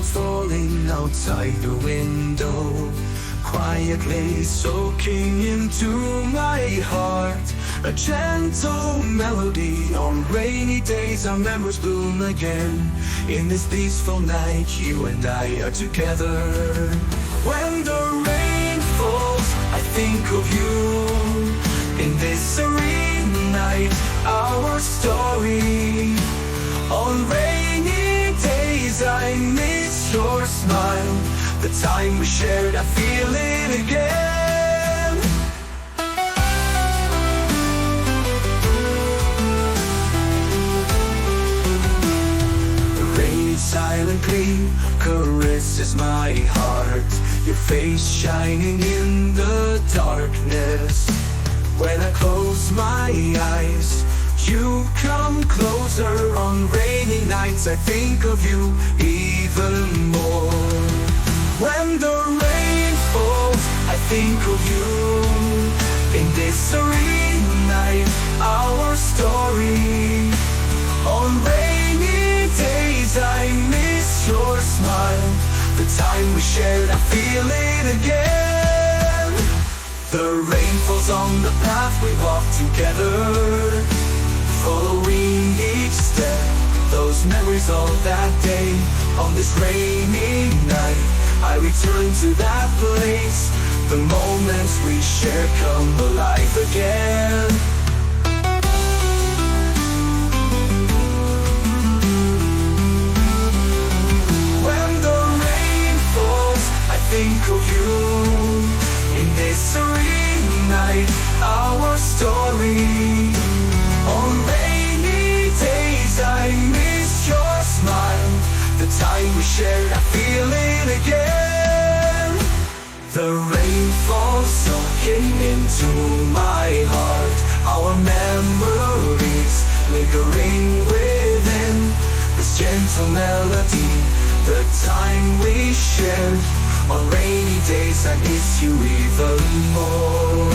raindrops falling outside the window, quietly soaking into my heart. A gentle melody on rainy days, our memories bloom again. In this peaceful night, you and I are together. When the rain falls, I think of you. In this serene night, our story. On rainy days, I miss your smile. The time we shared, I feel it again. The rain silently caresses my heart. Your face shining in the darkness. When I close my eyes, you come closer. On rainy nights, I think of you even more. When the rain falls, I think of you. In this serene night, our story. On rainy days, I miss your smile. The time we shared, I feel it again. The rain falls on the path we walk together, following each step, those memories of that day. On this rainy night, I return to that place. The moments we shared come alive again. When the rain falls, I think of you. In this serene night, our story. On rainy days, I miss your smile. The time we shared, I feel it again. The rain falls soaking into my heart. Our memories lingering within this gentle melody. The time we shared. On rainy days, I miss you even more.